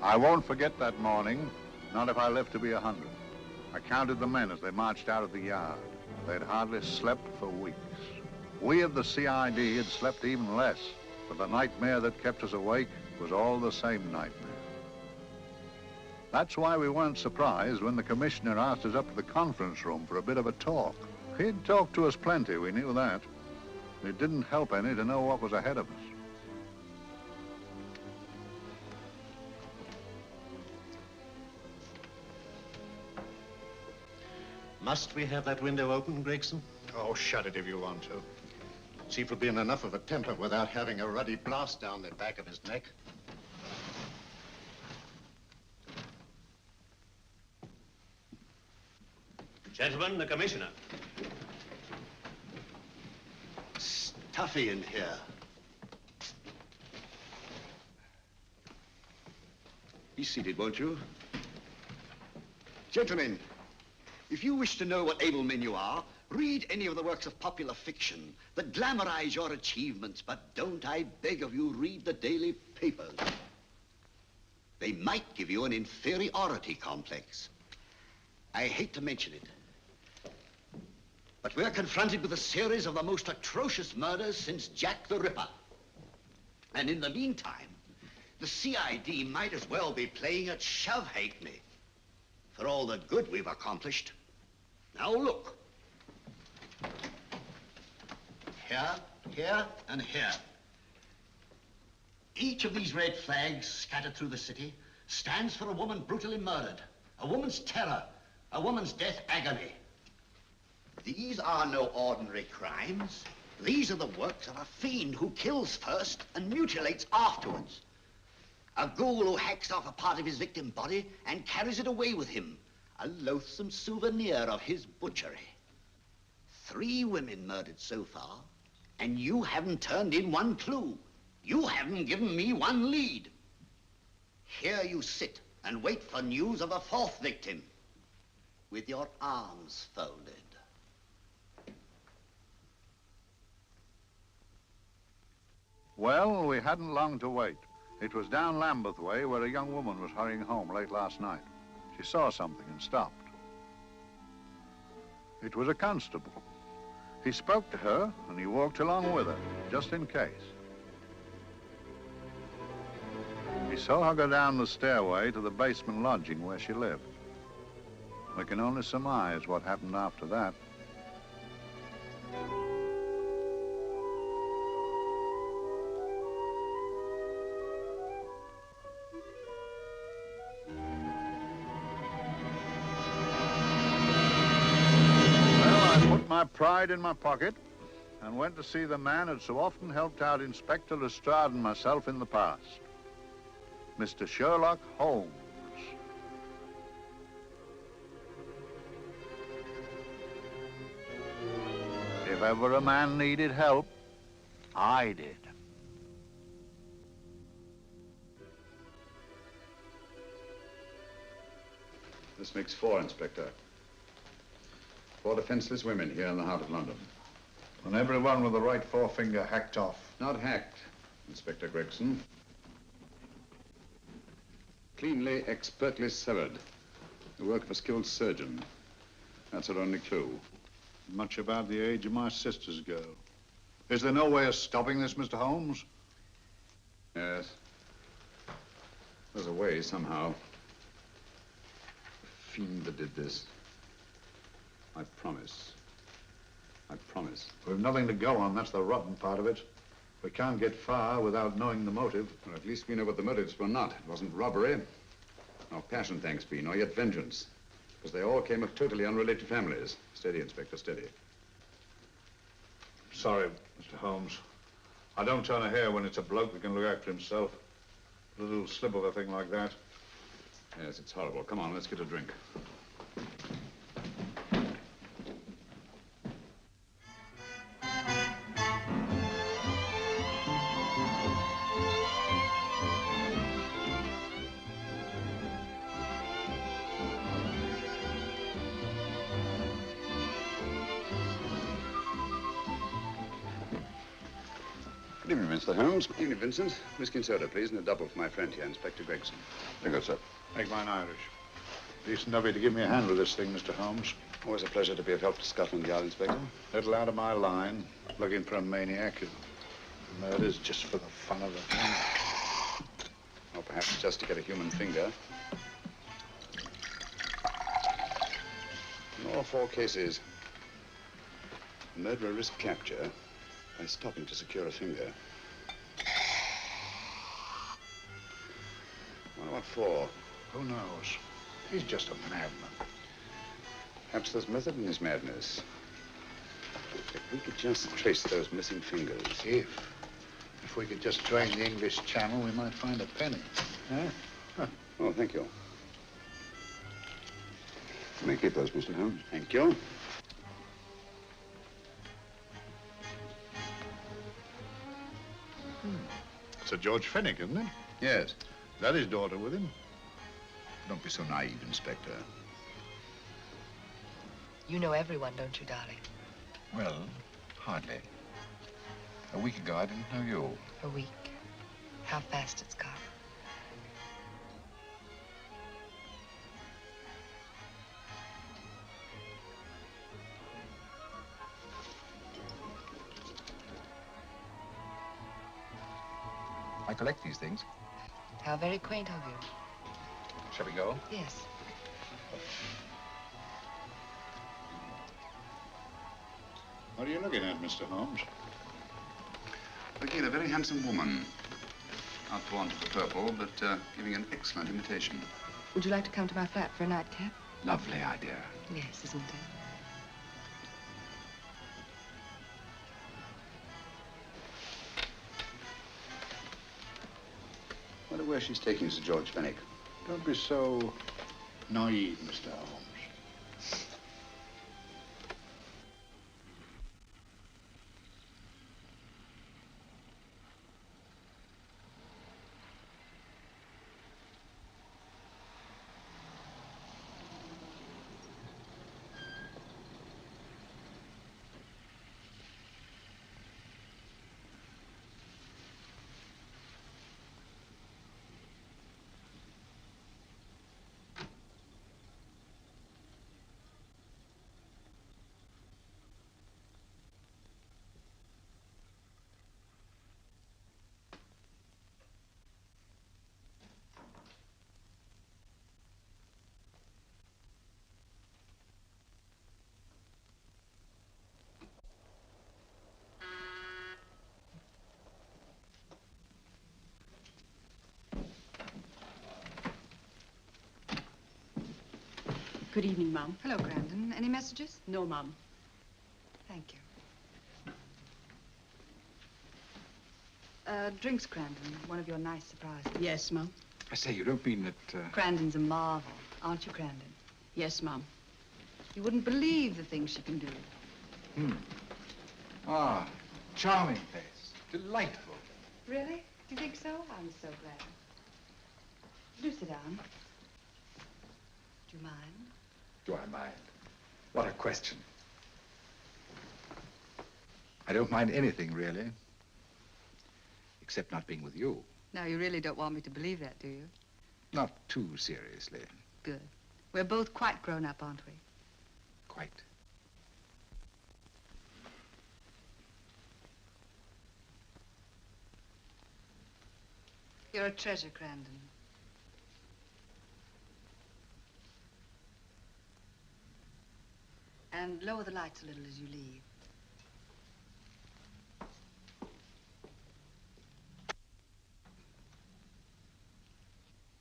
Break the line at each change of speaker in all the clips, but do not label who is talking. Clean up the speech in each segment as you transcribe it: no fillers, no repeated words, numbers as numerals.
I won't forget that morning, not if I live to be 100. I counted the men as they marched out of the yard. They'd hardly slept for weeks. We of the CID had slept even less, but the nightmare that kept us awake was all the same nightmare. That's why we weren't surprised when the commissioner asked us up to the conference room for a bit of a talk. He'd talked to us plenty, we knew that. It didn't help any to know what was ahead of us.
Must we have that window open, Gregson?
Oh, shut it if you want to. Chief will be in enough of a temper without having a ruddy blast down the back of his neck.
Gentlemen, the commissioner.
Stuffy in here. Be seated, won't you? Gentlemen, if you wish to know what able men you are, read any of the works of popular fiction that glamorize your achievements, but don't, I beg of you, read the daily papers. They might give you an inferiority complex. I hate to mention it, but we're confronted with a series of the most atrocious murders since Jack the Ripper. And in the meantime, the CID might as well be playing at shove-hake-me for all the good we've accomplished. Now look. Here, here, and here. Each of these red flags scattered through the city stands for a woman brutally murdered, a woman's terror, a woman's death agony. These are no ordinary crimes. These are the works of a fiend who kills first and mutilates afterwards. A ghoul who hacks off a part of his victim body and carries it away with him, a loathsome souvenir of his butchery. 3 women murdered so far, and you haven't turned in one clue. You haven't given me one lead. Here you sit and wait for news of a 4th victim, with your arms folded.
Well, we hadn't long to wait. It was down Lambeth Way where a young woman was hurrying home late last night. She saw something and stopped. It was a constable. He spoke to her and he walked along with her, just in case. He saw her go down the stairway to the basement lodging where she lived. We can only surmise what happened after that. My pride in my pocket and went to see the man who'd so often helped out Inspector Lestrade and myself in the past, Mr. Sherlock Holmes. If ever a man needed help, I did.
This makes 4, Inspector. 4 defenseless women here in the heart of London.
And everyone with the right forefinger hacked off.
Not hacked, Inspector Gregson. Cleanly, expertly severed. The work of a skilled surgeon. That's our only clue.
Much about the age of my sister's girl. Is there no way of stopping this, Mr. Holmes?
Yes. There's a way, somehow. The fiend that did this. I promise. I promise.
We've nothing to go on. That's the rotten part of it. We can't get far without knowing the motive.
Well, at least we know what the motives were not. It wasn't robbery, nor passion, thanks be, nor yet vengeance. Because they all came of totally unrelated families. Steady, Inspector, steady.
Sorry, Mr. Holmes. I don't turn a hair when it's a bloke that can look after himself. A little slip of a thing like that.
Yes, it's horrible. Come on, let's get a drink.
evening, Mr. Holmes.
Evening, Vincent. Whiskey and soda, please, and a double for my friend here, Inspector Gregson.
Very good, sir.
Make mine Irish. Decent of you to give me a hand with this thing, Mr. Holmes.
Always a pleasure to be of help to Scotland Yard, Inspector.
Little out of my line, looking for a maniac who murders just for the fun of the thing.
Or perhaps just to get a human finger. In all 4 cases, the murderer risked capture by stopping to secure a finger. Wonder what for?
Who knows? He's just a madman.
Perhaps there's method in his madness. If we could just trace those missing fingers.
If we could just drain the English Channel, we might find a penny. Huh?
Oh, thank you.
You may keep those, Mr. Holmes.
Thank you.
Sir George Fenwick, isn't it?
Yes.
Is that his daughter with him?
Don't be so naive, Inspector.
You know everyone, don't you, darling?
Well, hardly. A week ago, I didn't know you.
A week. How fast it's gone.
I collect these things.
How very quaint of you.
Shall we go?
Yes.
What are you looking at, Mr. Holmes?
Looking at a very handsome woman. Not fond of the purple, but giving an excellent imitation.
Would you like to come to my flat for a nightcap?
Lovely idea.
Yes, isn't it?
Wonder where she's taking Sir George Fenwick.
Don't be so naive, Mr. Holmes.
Good evening, Mum.
Hello, Grandon. Any messages?
No, Mum.
Thank you. Drinks, Grandon. One of your nice surprises.
Yes, Mum.
I say, you don't mean that,
Grandon's a marvel, aren't you, Grandon?
Yes, Mum.
You wouldn't believe the things she can do.
Ah, charming place. Delightful.
Really? Do you think so? I'm so glad. Do sit down. Do you mind?
Do I mind? What a question. I don't mind anything, really. Except not being with you.
Now, you really don't want me to believe that, do you?
Not too seriously.
Good. We're both quite grown up, aren't we?
Quite.
You're a treasure, Grandon. And lower the lights a little as you leave.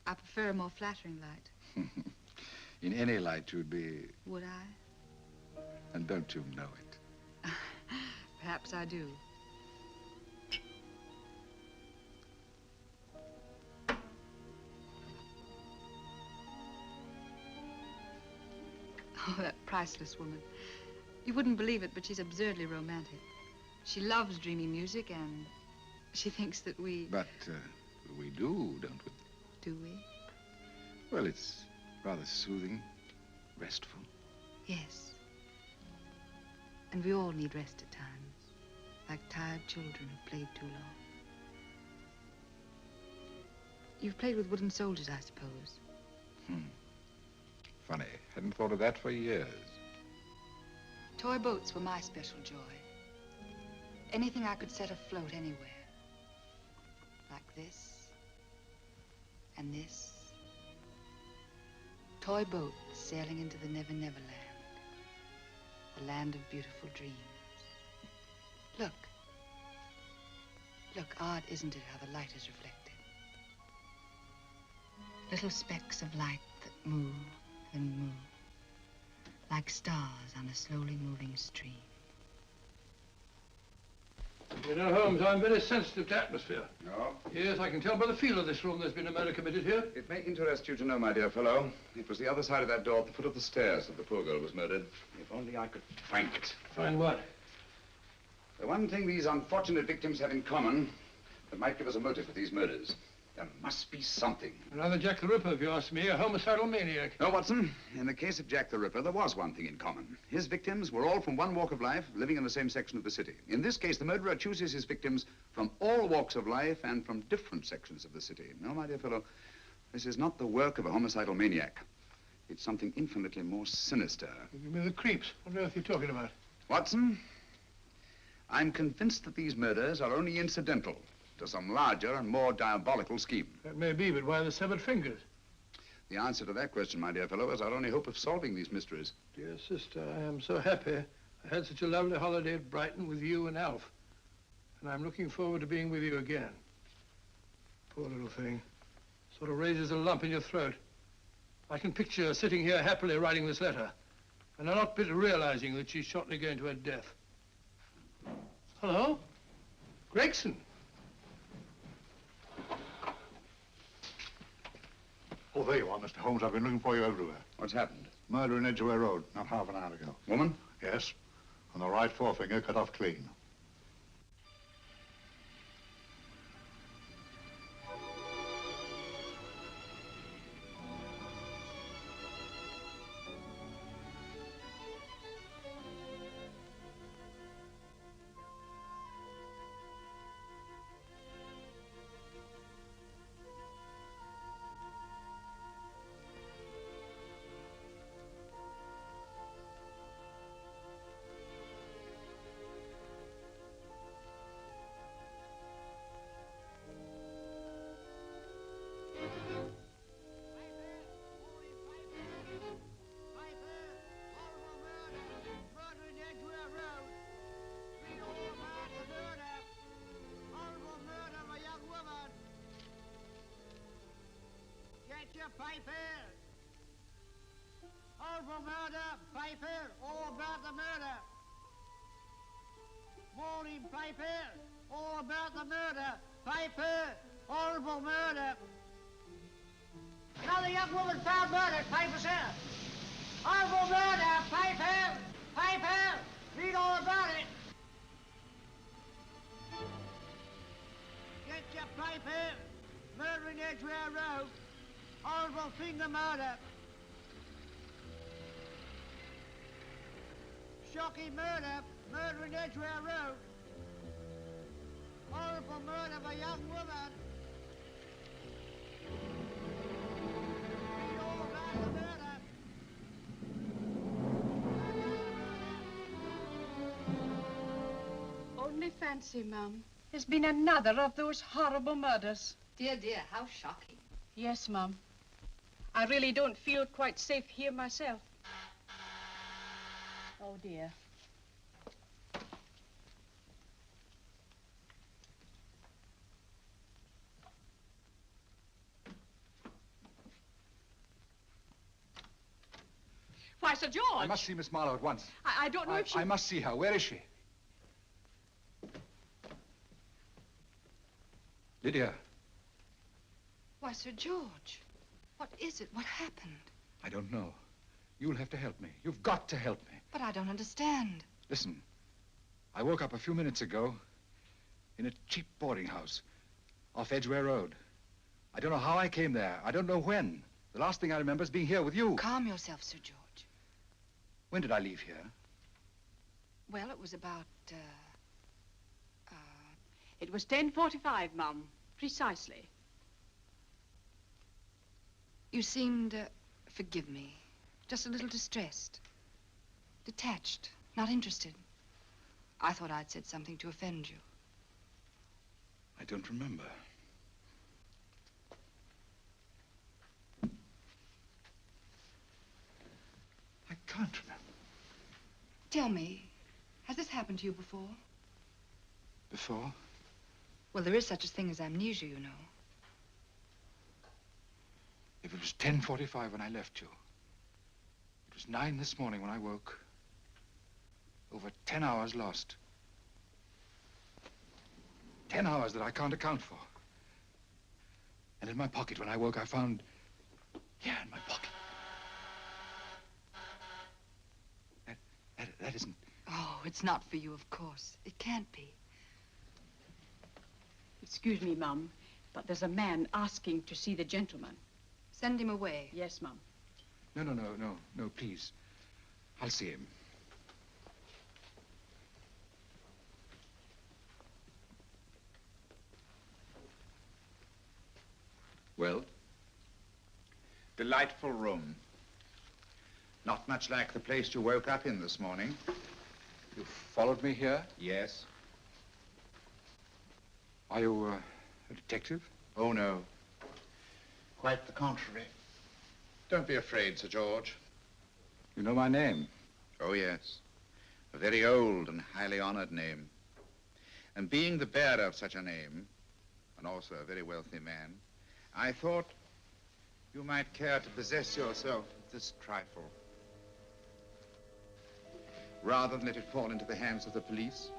I prefer a more flattering light.
In any light, you'd be...
Would I?
And don't you know it?
Perhaps I do. Oh, that priceless woman. You wouldn't believe it, but she's absurdly romantic. She loves dreamy music, and she thinks that we...
But we do, don't we?
Do we?
Well, it's rather soothing, restful.
Yes. And we all need rest at times, like tired children who played too long. You've played with wooden soldiers, I suppose.
Funny. Hadn't thought of that for years.
Toy boats were my special joy. Anything I could set afloat anywhere. Like this. And this. Toy boats sailing into the Never Never Land. The land of beautiful dreams. Look. Look, odd, isn't it, how the light is reflected? Little specks of light that move and move. Like stars on a slowly moving stream.
You know, Holmes, I'm very sensitive to atmosphere.
No?
Yes, I can tell by the feel of this room there's been a murder committed here.
It may interest you to know, my dear fellow, it was the other side of that door at the foot of the stairs that the poor girl was murdered. If only I could find it.
Find what?
The one thing these unfortunate victims have in common that might give us a motive for these murders. There must be something.
Another Jack the Ripper, if you ask me, a homicidal maniac.
No, Watson. In the case of Jack the Ripper, there was one thing in common. His victims were all from one walk of life, living in the same section of the city. In this case, the murderer chooses his victims from all walks of life and from different sections of the city. No, my dear fellow, this is not the work of a homicidal maniac. It's something infinitely more sinister.
You mean the creeps? What on earth are you talking about?
Watson, I'm convinced that these murders are only incidental to some larger and more diabolical scheme.
That may be, but why the severed fingers?
The answer to that question, my dear fellow, is our only hope of solving these mysteries.
Dear sister, I am so happy. I had such a lovely holiday at Brighton with you and Alf. And I'm looking forward to being with you again. Poor little thing. Sort of raises a lump in your throat. I can picture her sitting here happily writing this letter. And I'm not bit realizing that she's shortly going to her death. Hello? Gregson.
Oh, there you are, Mr. Holmes. I've been looking for you everywhere.
What's happened?
Murder in Edgware Road, not half an hour ago.
Woman?
Yes. And the right forefinger cut off clean.
Piper! Horrible murder, Piper! All about the murder! Morning, Piper! All about the murder! Piper! Horrible murder! Another young woman found murdered, Piper, sir! Horrible murder, Piper! Piper! Read all about it! Get your Piper! Murder in Edgware Road! Horrible finger murder. Shocking murder. Murder in Edgware Road. Horrible murder of a young woman. Read all about the murder.
Only fancy, Mum. There's been another of those horrible murders.
Dear, dear, how shocking.
Yes, Mum. I really don't feel quite safe here myself. Oh, dear. Why, Sir George!
I must see Miss Marlowe at once.
I don't know if she...
I must see her. Where is she? Lydia.
Why, Sir George, what is it? What happened?
I don't know. You'll have to help me. You've got to help me.
But I don't understand.
Listen, I woke up a few minutes ago in a cheap boarding house off Edgware Road. I don't know how I came there. I don't know when. The last thing I remember is being here with you.
Calm yourself, Sir George.
When did I leave here?
Well, it was about,
It was 10:45, Mum. Precisely.
You seemed, forgive me, just a little distressed. Detached, not interested. I thought I'd said something to offend you.
I don't remember. I can't remember.
Tell me, has this happened to you before?
Before?
Well, there is such a thing as amnesia, you know.
If it was 10:45 when I left you, it was 9 this morning when I woke. Over 10 hours lost. 10 hours that I can't account for. And in my pocket when I woke, I found... Here in my pocket. That isn't...
Oh, it's not for you, of course. It can't be.
Excuse me, Mum, but there's a man asking to see the gentleman.
Send him away.
Yes, Mum.
No, please. I'll see him.
Well? Delightful room. Not much like the place you woke up in this morning.
You followed me here?
Yes.
Are you a detective?
Oh, no. Quite the contrary. Don't be afraid, Sir George.
You know my name?
Oh, yes. A very old and highly honored name. And being the bearer of such a name, and also a very wealthy man, I thought you might care to possess yourself of this trifle. Rather than let it fall into the hands of the police.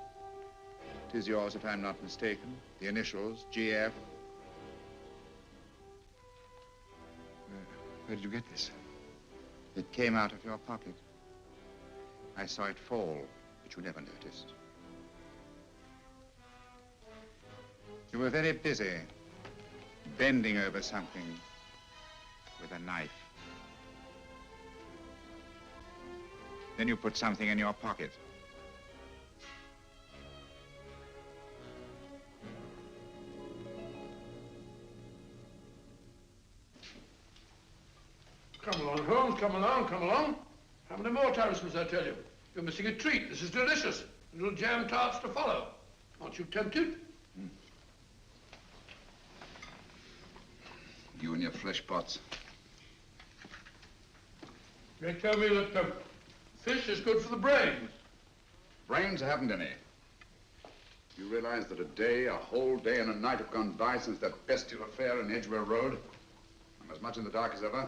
It is yours, if I'm not mistaken. The initials, GF.
Where did you get this?
It came out of your pocket. I saw it fall, but you never noticed. You were very busy, bending over something with a knife. Then you put something in your pocket.
Come along, Holmes, come along, come along. How many more times must I tell you? You're missing a treat. This is delicious. Little jam tarts to follow. Aren't you tempted?
You and your flesh pots.
They tell me that fish is good for the brains.
Brains haven't any. You realize that a whole day and a night have gone by since that bestial affair in Edgware Road? I'm as much in the dark as ever.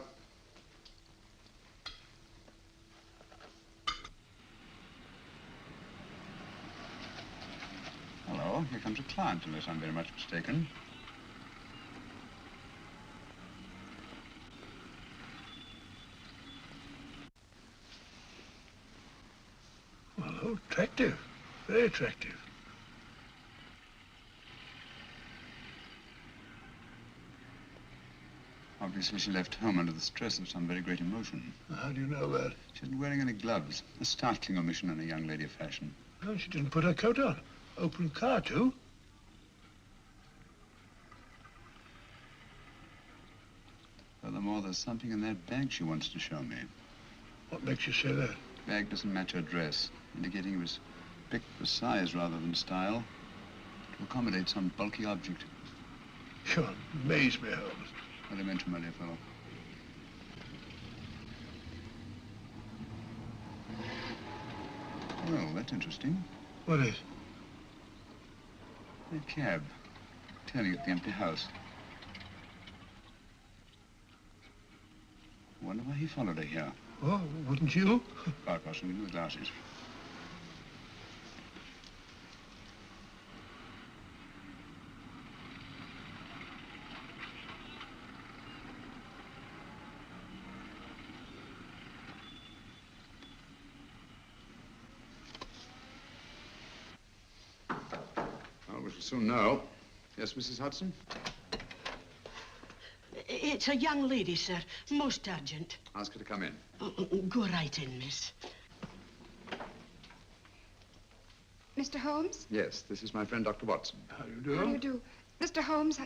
Hello, here comes a client, unless I'm very much mistaken.
Well, attractive. Very attractive.
Obviously, she left home under the stress of some very great emotion.
How do you know that?
She isn't wearing any gloves. A startling omission in a young lady of fashion.
No, she didn't put her coat on. Open car, too.
Furthermore, there's something in that bag she wants to show me.
What makes you say that?
The bag doesn't match her dress, indicating it was picked for size rather than style, to accommodate some bulky object.
You amaze me, Holmes.
What do you mention, my dear fellow? Well, that's interesting.
What is?
A cab, turning at the empty house. Wonder why he followed her here.
Oh, wouldn't you?
Quite possibly with glasses. Well, we shall soon know. Yes, Mrs. Hudson?
It's a young lady, sir. Most urgent.
Ask her to come in.
Go right in, miss.
Mr. Holmes?
Yes, this is my friend, Dr. Watson.
How do you do?
How do you do? Mr. Holmes,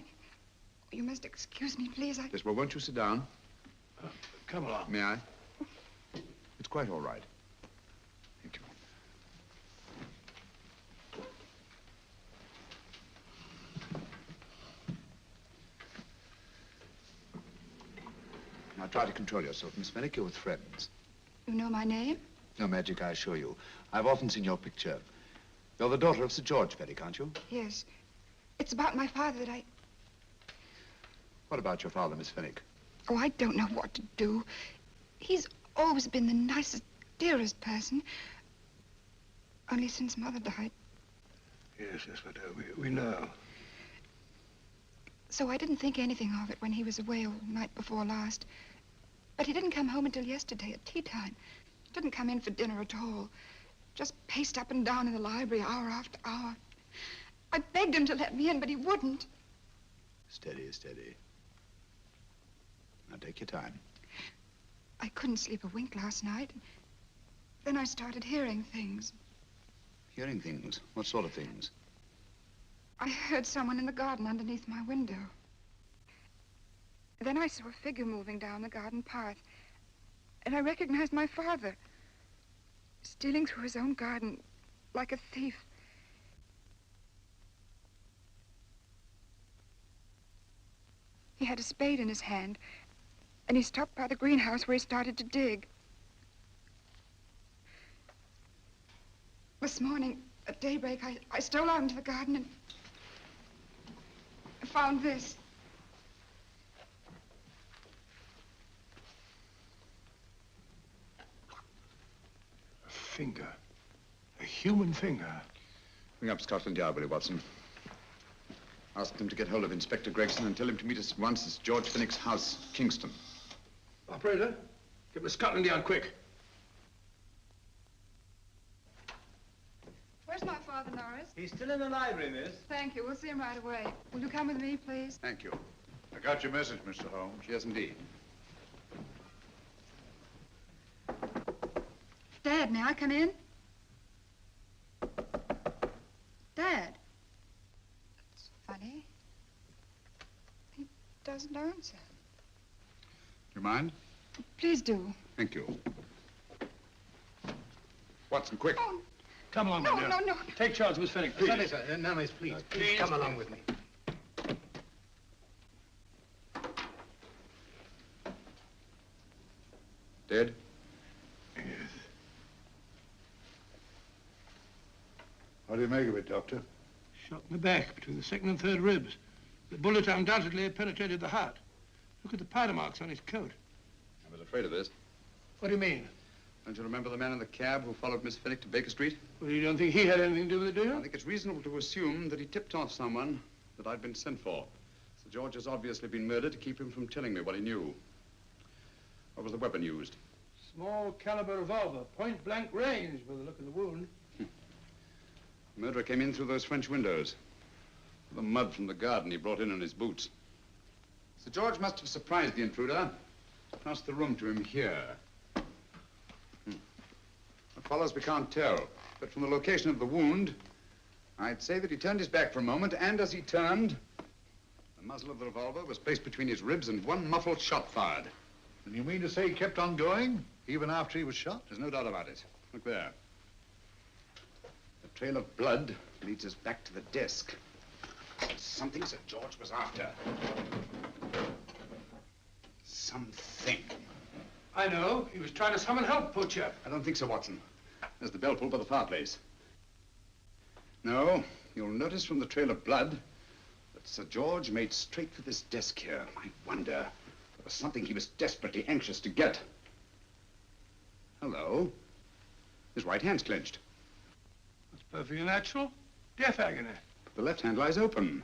you must excuse me, please.
Yes, well, won't you sit down?
Come along.
May I? It's quite all right. Thank you. Now try to control yourself, Miss Fenwick. You're with friends.
You know my name?
No magic, I assure you. I've often seen your picture. You're the daughter of Sir George Fenwick, aren't you?
Yes. It's about my father that I...
What about your father, Miss Fenwick?
Oh, I don't know what to do. He's always been the nicest, dearest person. Only since Mother died.
Yes, we do. We know.
So I didn't think anything of it when he was away all night before last. But he didn't come home until yesterday at tea time. Didn't come in for dinner at all. Just paced up and down in the library hour after hour. I begged him to let me in, but he wouldn't.
Steady, steady. Now take your time.
I couldn't sleep a wink last night. Then I started hearing things.
Hearing things? What sort of things?
I heard someone in the garden underneath my window. Then I saw a figure moving down the garden path. And I recognized my father. Stealing through his own garden like a thief. He had a spade in his hand, and he stopped by the greenhouse where he started to dig. This morning, at daybreak, I stole out into the garden and found this.
A finger. A human finger.
Ring up Scotland Yard, will you, Watson? Ask them to get hold of Inspector Gregson and tell him to meet us at once at George Fenwick's house, Kingston.
Operator, get me Scotland Yard quick.
Where's my father, Norris?
He's still in the library, miss.
Thank you. We'll see him right away. Will you come with me, please?
Thank you.
I got your message, Mr. Holmes.
Yes, indeed.
Dad, may I come in? Dad. That's funny. He doesn't answer.
Do you mind?
Please do.
Thank you. Watson, quick.
Oh,
Come along,
no,
my dear.
no.
Take charge, Miss Fenwick, please.
Sorry, sir. No, miss, please. Please come along with me.
Dead?
Yes.
What do you make of it, Doctor?
Shot in the back, between the second and third ribs. The bullet undoubtedly penetrated the heart. Look at the powder marks on his coat.
I was afraid of this.
What do you mean?
Don't you remember the man in the cab who followed Miss Fenwick to Baker Street?
Well, you don't think he had anything to do with it, do
I
you?
think it's reasonable to assume that he tipped off someone that I'd been sent for. Sir George has obviously been murdered to keep him from telling me what he knew. What was the weapon used?
Small caliber revolver, point blank range by the look of the wound.
The murderer came in through those French windows. The mud from the garden he brought in on his boots. Sir George must have surprised the intruder. Passed the room to him here. What follows we can't tell. But from the location of the wound, I'd say that he turned his back for a moment, and as he turned, the muzzle of the revolver was placed between his ribs and one muffled shot fired.
And you mean to say he kept on going, even after he was shot?
There's no doubt about it. Look there. The trail of blood leads us back to the desk. Something Sir George was after. Something.
I know. He was trying to summon help, poor chap.
I don't think so, Watson. There's the bell pull by the fireplace. No, you'll notice from the trail of blood that Sir George made straight for this desk here. I wonder, there was something he was desperately anxious to get. Hello. His right hand's clenched.
That's perfectly natural. Death agony.
But the left hand lies open.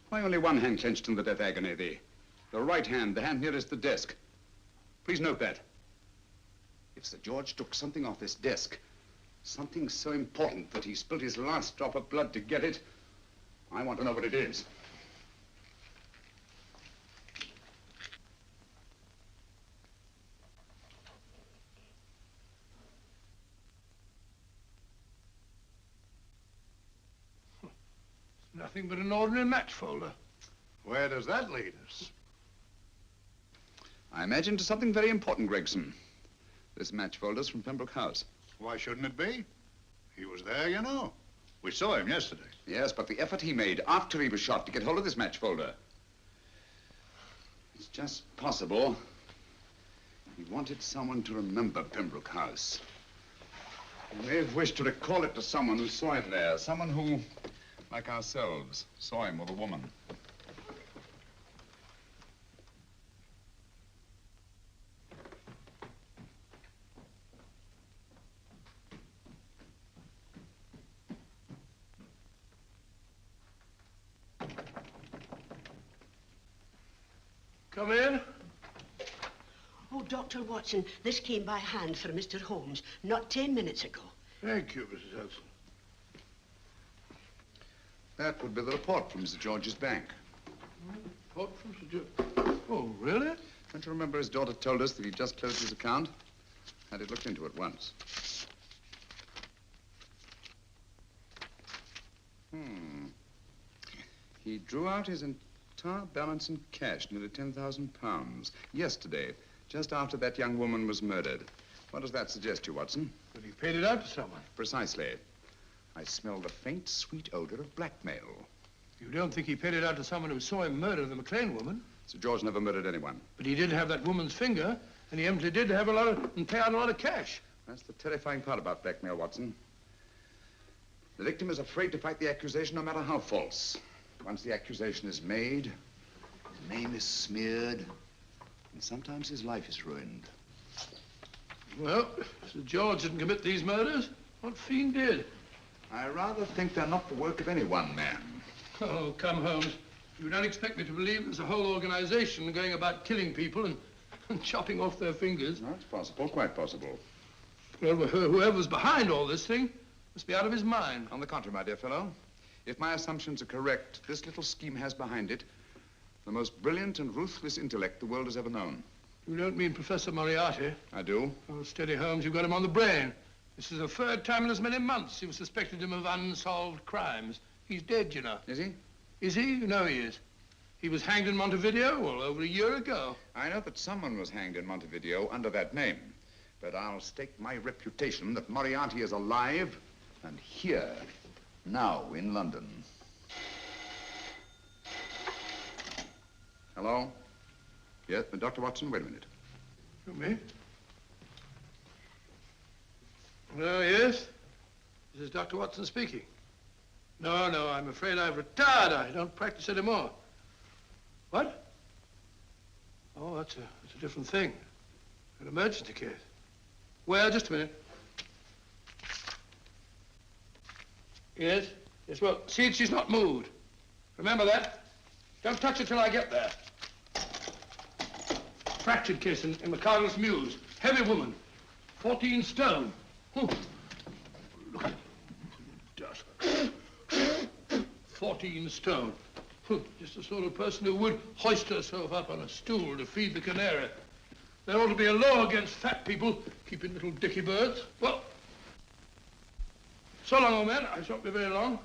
Why only one hand clenched in the death agony? The right hand, the hand nearest the desk. Please note that. If Sir George took something off this desk, something so important that he spilled his last drop of blood to get it, I want to know what it is.
Nothing but an ordinary match folder.
Where does that lead us?
I imagine to something very important, Gregson. This match folder's from Pembroke House.
Why shouldn't it be? He was there, you know. We saw him yesterday.
Yes, but the effort he made after he was shot to get hold of this match folder. It's just possible he wanted someone to remember Pembroke House. He may have wished to recall it to someone who saw him there. Someone who, like ourselves, saw him with a woman.
Come in.
Oh, Dr. Watson, this came by hand for Mr. Holmes, not 10 minutes ago.
Thank you, Mrs. Hudson.
That would be the report from Sir George's bank.
Report from Sir George. Oh, really?
Don't you remember his daughter told us that he'd just closed his account? Had it looked into at once. He drew out his entire balance in cash, nearly £10,000, yesterday, just after that young woman was murdered. What does that suggest to you, Watson?
That he paid it out to someone.
Precisely. I smelled a faint, sweet odor of blackmail.
You don't think he paid it out to someone who saw him murder the McLean woman?
Sir George never murdered anyone.
But he did have that woman's finger, and he evidently did have and pay out a lot of cash.
That's the terrifying part about blackmail, Watson. The victim is afraid to fight the accusation, no matter how false. Once the accusation is made, his name is smeared, and sometimes his life is ruined.
Well, Sir George didn't commit these murders. What fiend did?
I rather think they're not the work of any one man.
Oh, come, Holmes. You don't expect me to believe there's a whole organization going about killing people and chopping off their fingers.
No, it's possible, quite possible.
Well, whoever's behind all this thing must be out of his mind.
On the contrary, my dear fellow, if my assumptions are correct, this little scheme has behind it the most brilliant and ruthless intellect the world has ever known.
You don't mean Professor Moriarty?
I do.
Oh, steady, Holmes. You've got him on the brain. This is the third time in as many months you've suspected him of unsolved crimes. He's dead, you know.
Is he?
Is he? You know he is. He was hanged in Montevideo, well, over a year ago.
I know that someone was hanged in Montevideo under that name. But I'll stake my reputation that Moriarty is alive and here, now in London. Hello? Yes, Dr. Watson, wait a minute.
You me? Oh, yes? This is Dr. Watson speaking. No, I'm afraid I've retired. I don't practice anymore. What? Oh, that's a different thing. An emergency case. Well, just a minute. Yes? Yes, well, see, she's not moved. Remember that? Don't touch her till I get there. Fractured case in McCardle's Mews. Heavy woman. 14 stone. Oh. Look at dust. 14 stone. Just the sort of person who would hoist herself up on a stool to feed the canary. There ought to be a law against fat people keeping little dicky birds. Well, so long, old man. I shan't be very long.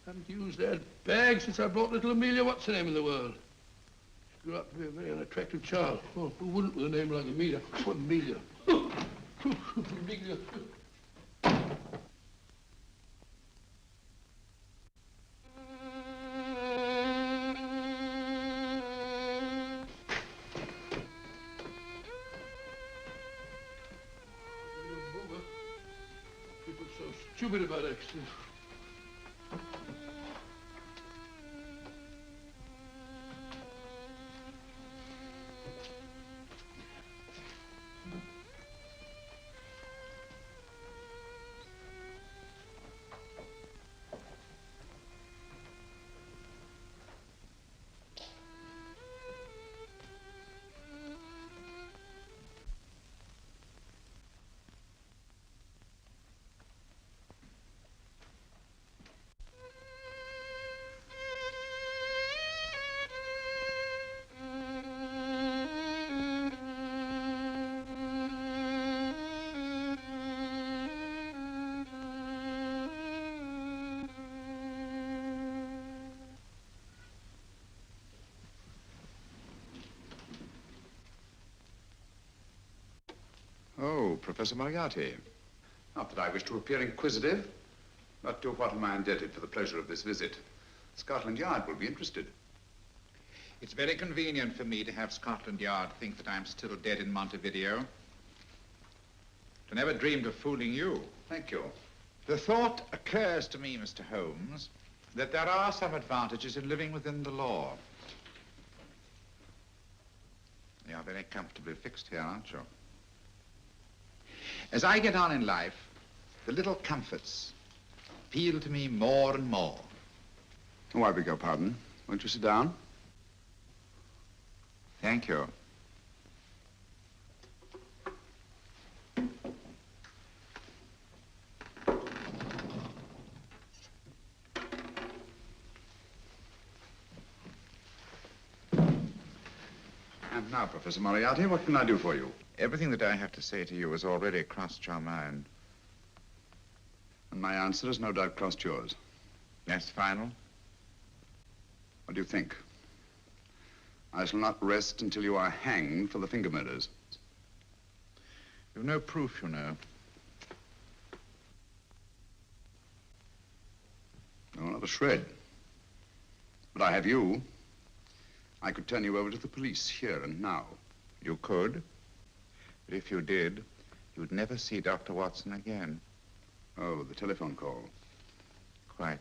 Haven't used that bag since I brought little Amelia. What's her name in the world? She grew up to be a very unattractive child. Well, who wouldn't with a name like Amelia? Oh, Amelia. Amelia. People so stupid about accidents.
Professor Moriarty. Not that I wish to appear inquisitive, but to what am I indebted for the pleasure of this visit? Scotland Yard will be interested.
It's very convenient for me to have Scotland Yard think that I'm still dead in Montevideo. I never dreamed of fooling you.
Thank you.
The thought occurs to me, Mr. Holmes, that there are some advantages in living within the law. You're very comfortably fixed here, aren't you? As I get on in life, the little comforts appeal to me more and more.
Oh, I beg your pardon. Won't you sit down?
Thank you.
And now, Professor Moriarty, what can I do for you?
Everything that I have to say to you has already crossed your mind.
And my answer has no doubt crossed yours.
That's final?
What do you think? I shall not rest until you are hanged for the finger murders.
You've no proof, you know.
No, not a shred. But I have you. I could turn you over to the police here and now.
You could. But if you did, you'd never see Dr. Watson again.
Oh, the telephone call.
Quite.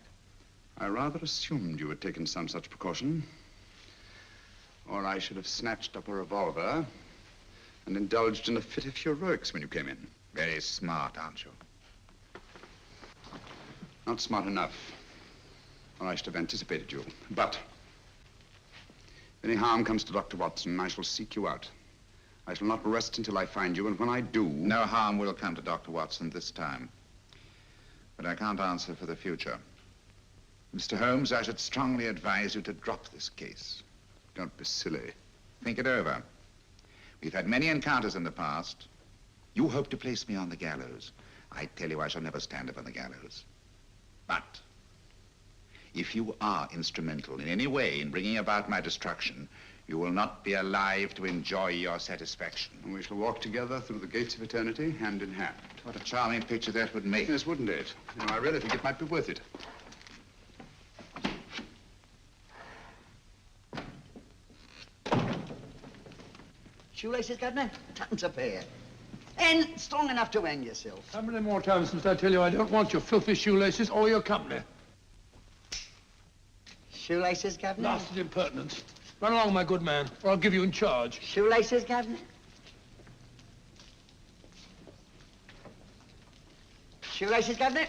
I rather assumed you had taken some such precaution. Or I should have snatched up a revolver and indulged in a fit of heroics when you came in.
Very smart, aren't you?
Not smart enough. Or I should have anticipated you. But if any harm comes to Dr. Watson, I shall seek you out. I shall not rest until I find you, and when I do...
No harm will come to Dr. Watson this time. But I can't answer for the future. Mr. Holmes, I should strongly advise you to drop this case.
Don't be silly.
Think it over. We've had many encounters in the past. You hope to place me on the gallows. I tell you I shall never stand up on the gallows. But if you are instrumental in any way in bringing about my destruction, you will not be alive to enjoy your satisfaction.
And we shall walk together through the gates of eternity, hand in hand.
What a charming picture that would make.
Yes, wouldn't it? You know, I really think it might be worth it.
Shoelaces, Governor? Tuppence a pair. And strong enough to hang yourself.
How many more times must I tell you I don't want your filthy shoelaces or your company?
Shoelaces, Governor?
Blasted impertinence. Run along, my good man, or I'll give you in charge.
Shoelaces, Governor? Shoelaces, Governor?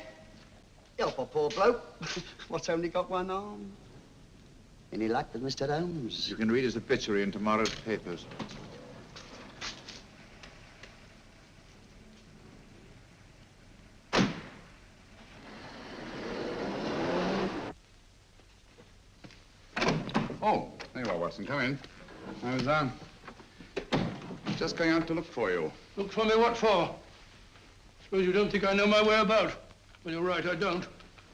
Help a poor bloke. What's only got one arm? Any luck with Mr. Holmes?
You can read his obituary in tomorrow's papers.
Oh, there you are, Watson. Come in. I was, just going out to look for you.
Look for me what for? Suppose you don't think I know my way about. Well, you're right, I don't.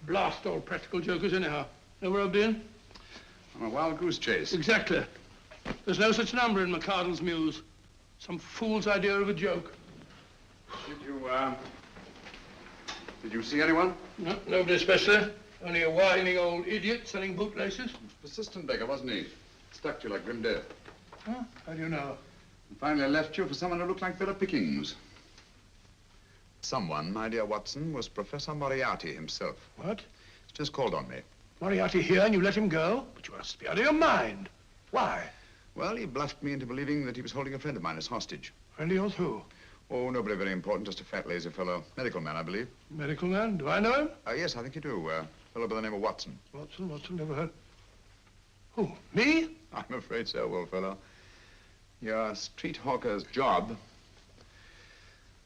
Blast all practical jokers anyhow. Know where I've been?
On a wild goose chase.
Exactly. There's no such number in McCardle's Muse. Some fool's idea of a joke.
Did you see anyone?
No, nobody especially. Only a whining old idiot selling bootlaces.
Persistent beggar, wasn't he? Stuck to you like grim death.
Huh? How do you know?
And finally left you for someone who looked like better pickings. Someone, my dear Watson, was Professor Moriarty himself.
What?
He's just called on me.
Moriarty here and you let him go? But you must be out of your mind. Why?
Well, he bluffed me into believing that he was holding a friend of mine as hostage.
Friend of yours who?
Oh, nobody very important, just a fat, lazy fellow. Medical man, I believe.
Medical man? Do I know him?
Yes, I think you do. A fellow by the name of Watson.
Watson, never heard. Who, me?
I'm afraid so, old fellow. Your street hawker's job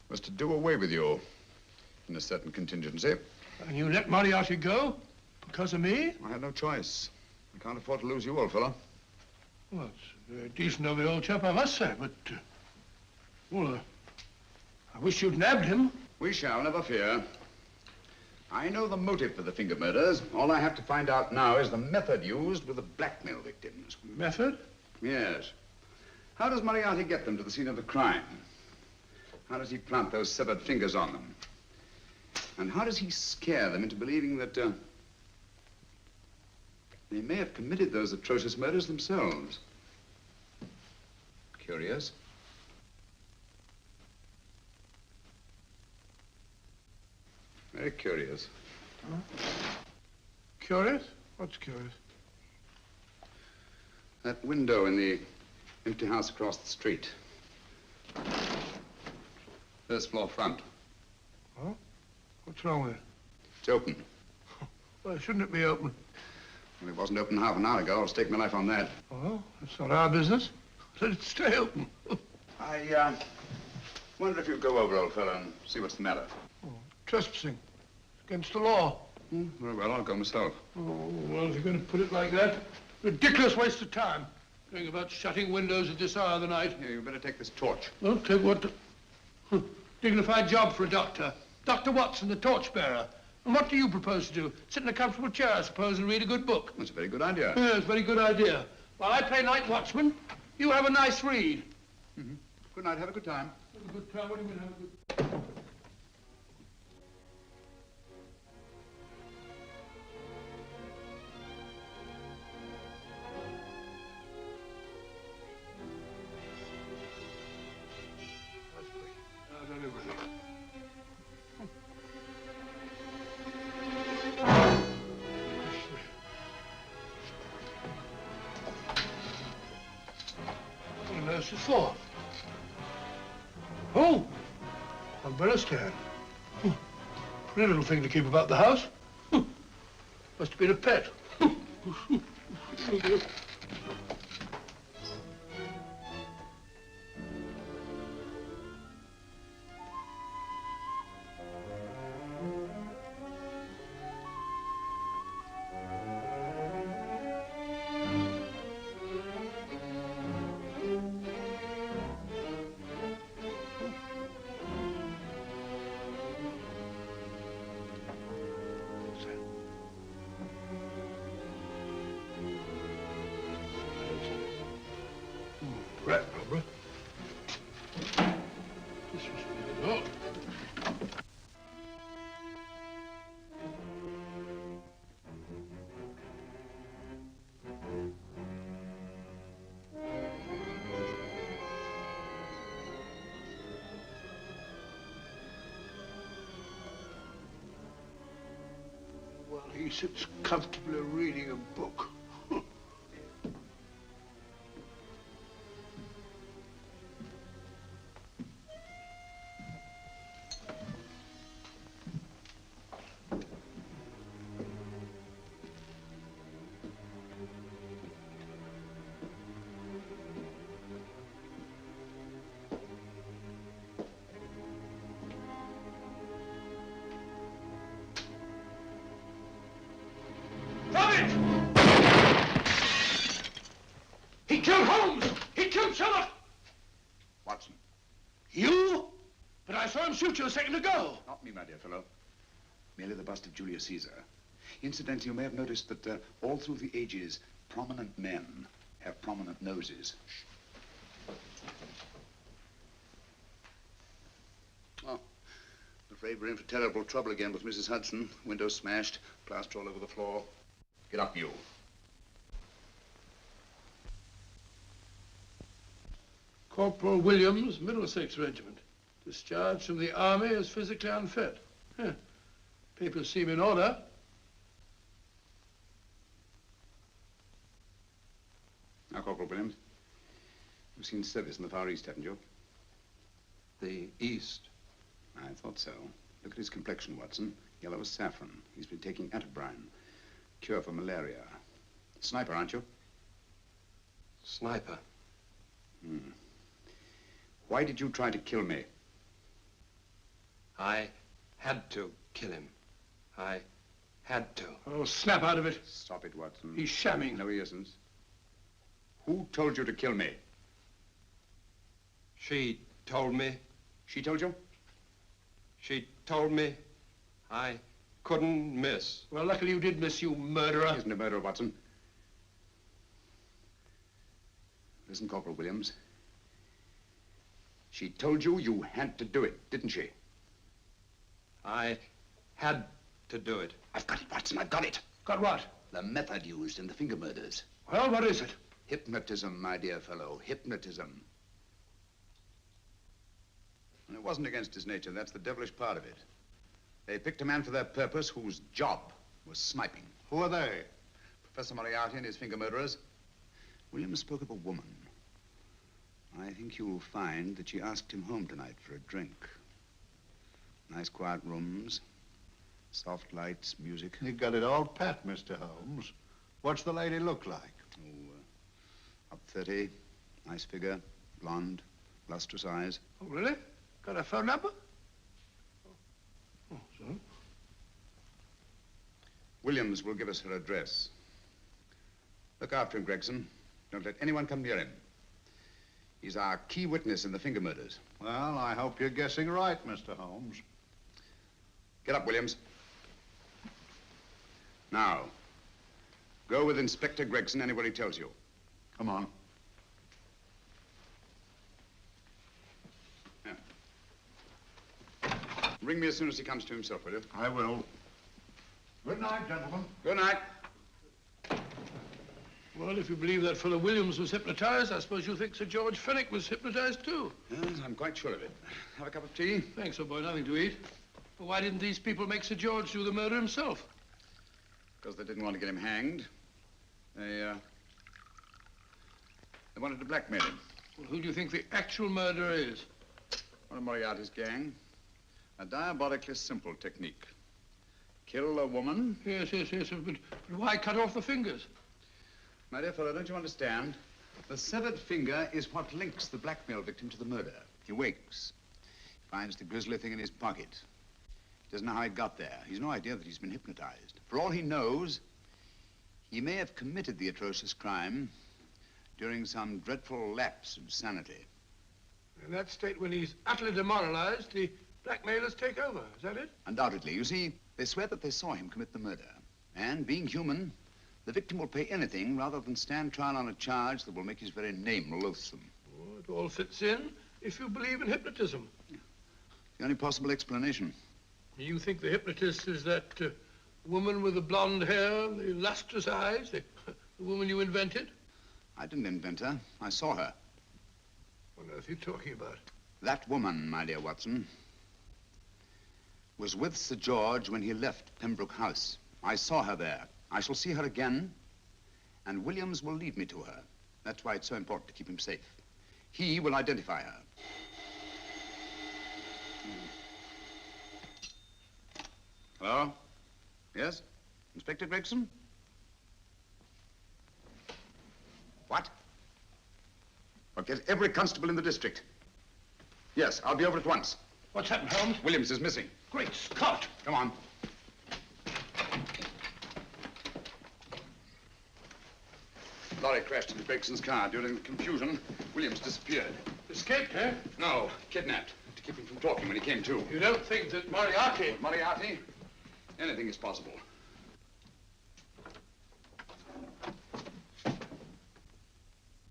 was to do away with you in a certain contingency.
And you let Moriarty go? Because of me?
I had no choice. I can't afford to lose you, old fellow.
Well, it's very decent of the old chap, I must say, but... I wish you'd nabbed him.
We shall, never fear. I know the motive for the finger murders. All I have to find out now is the method used with the blackmail victims.
Method?
Yes. How does Moriarty get them to the scene of the crime? How does he plant those severed fingers on them? And how does he scare them into believing that they may have committed those atrocious murders themselves? Curious. Very curious.
Huh? Curious? What's curious?
That window in the empty house across the street. First floor front.
Oh? What's wrong with it?
It's open.
Why shouldn't it be open?
Well, it wasn't open half an hour ago. I'll stake my life on that.
Oh, that's not our business. Let it stay open.
I wonder if you'd go over, old fellow, and see what's the matter.
Oh, trespassing. Against the law.
Very well, I'll go myself.
Oh, well, if you're going to put it like that, ridiculous waste of time. Going about shutting windows at this hour of the night.
Here, you better take this torch.
Well, take what? Dignified job for a doctor. Dr. Watson, the torchbearer. And what do you propose to do? Sit in a comfortable chair, I suppose, and read a good book?
That's a very good idea.
Yes, a very good idea. While I play night watchman, you have a nice read.
Mm-hmm. Good night. Have a good time.
Have a good time? What do you mean, have a good... What's this for? Oh, umbrella stand. Pretty little thing to keep about the house. Must have been a pet. Rat rubber. This must be the door. Well, he sits comfortably reading a book. He killed Holmes! He killed Sherlock!
Watson.
You? But I saw him shoot you a second ago.
Not me, my dear fellow. Merely the bust of Julius Caesar. Incidentally, you may have noticed that all through the ages, prominent men have prominent noses. Oh, I'm afraid we're in for terrible trouble again with Mrs. Hudson. Windows smashed, plaster all over the floor. Get up, you.
Corporal Williams, Middlesex Regiment. Discharged from the army as physically unfit. Huh. Papers seem in order.
Now, Corporal Williams, you've seen service in the Far East, haven't you?
The East?
I thought so. Look at his complexion, Watson. Yellow as saffron. He's been taking atabrine. Cure for malaria. Sniper, aren't you?
Sniper.
Hmm. Why did you try to kill me?
I had to kill him. I had to.
Oh, snap out of it.
Stop it, Watson.
He's shamming.
No, he isn't. Who told you to kill me?
She told me.
She told you?
She told me I couldn't miss.
Well, luckily you did miss, you murderer.
He isn't a murderer, Watson. Listen, Corporal Williams. She told you you had to do it, didn't she?
I had to do it.
I've got it, Watson, I've got it.
Got what?
The method used in the finger murders.
Well, what is it?
Hypnotism, my dear fellow, hypnotism. And it wasn't against his nature, that's the devilish part of it. They picked a man for their purpose whose job was sniping.
Who are they?
Professor Moriarty and his finger murderers. Williams spoke of a woman. I think you'll find that she asked him home tonight for a drink. Nice quiet rooms, soft lights, music.
You got it all pat, Mr. Holmes. What's the lady look like?
Oh, up 30, nice figure, blonde, lustrous eyes.
Oh, really? Got a phone number? Oh, so?
Williams will give us her address. Look after him, Gregson. Don't let anyone come near him. He's our key witness in the finger murders.
Well, I hope you're guessing right, Mr. Holmes.
Get up, Williams. Now, go with Inspector Gregson anywhere he tells you.
Come on.
Yeah. Ring me as soon as he comes to himself, will you?
I will. Good night, gentlemen.
Good night.
Well, if you believe that fellow Williams was hypnotized, I suppose you think Sir George Fenwick was hypnotized too.
Yes, I'm quite sure of it. Have a cup of tea?
Thanks, old boy. Nothing to eat. But why didn't these people make Sir George do the murder himself?
Because they didn't want to get him hanged. They wanted to blackmail him.
Well, who do you think the actual murderer is?
One of Moriarty's gang. A diabolically simple technique. Kill a woman.
Yes, but why cut off the fingers?
My dear fellow, don't you understand? The severed finger is what links the blackmail victim to the murder. He wakes, finds the grisly thing in his pocket. He doesn't know how it got there. He's no idea that he's been hypnotized. For all he knows, he may have committed the atrocious crime during some dreadful lapse of sanity.
In that state, when he's utterly demoralized, the blackmailers take over. Is that it?
Undoubtedly. You see, they swear that they saw him commit the murder. And being human, the victim will pay anything rather than stand trial on a charge that will make his very name loathsome.
Oh, it all fits in if you believe in hypnotism.
The only possible explanation.
You think the hypnotist is that woman with the blonde hair, the lustrous eyes, the woman you invented?
I didn't invent her. I saw her.
What on earth are you talking about?
That woman, my dear Watson, was with Sir George when he left Pembroke House. I saw her there. I shall see her again, and Williams will lead me to her. That's why it's so important to keep him safe. He will identify her. Hello? Yes? Inspector Gregson? What? Well, get every constable in the district. Yes, I'll be over at once.
What's happened, Holmes?
Williams is missing.
Great Scott!
Come on. Lorry crashed into Gregson's car. During the confusion, Williams disappeared.
Escaped, eh?
No, kidnapped. To keep him from talking when he came to.
You don't think that Moriarty...
Moriarty? Anything is possible.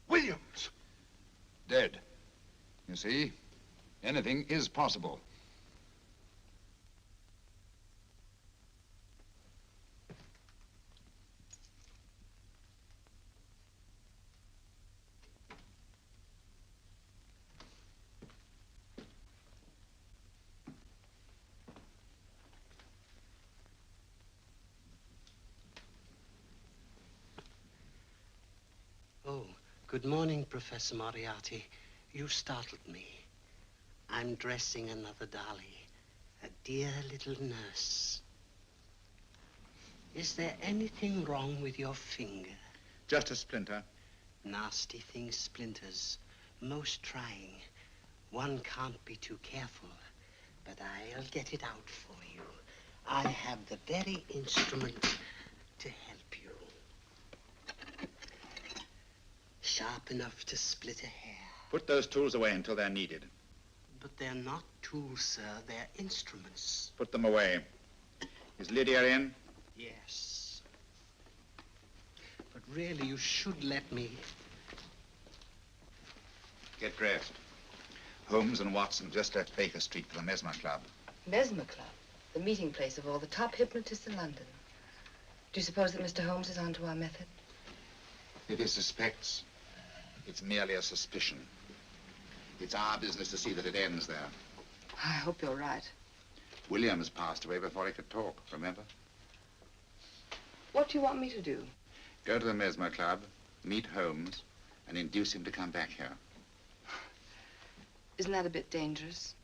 Williams!
Dead. You see, anything is possible.
Oh, good morning, Professor Moriarty. You startled me. I'm dressing another dolly, a dear little nurse. Is there anything wrong with your finger?
Just a splinter.
Nasty thing, splinters. Most trying. One can't be too careful, but I'll get it out for you. I have the very instrument to help you. Sharp enough to split a hair.
Put those tools away until they're needed.
But they're not tools, sir. They're instruments.
Put them away. Is Lydia in?
Yes. But really, you should let me.
Get dressed.
Holmes and Watson just left Baker Street for the Mesmer Club.
Mesmer Club? The meeting place of all the top hypnotists in London. Do you suppose that Mr. Holmes is onto our method?
If he suspects, it's merely a suspicion. It's our business to see that it ends there.
I hope you're right.
Williams passed away before he could talk, remember?
What do you want me to do?
Go to the Mesmer Club, meet Holmes, and induce him to come back here.
Isn't that a bit dangerous?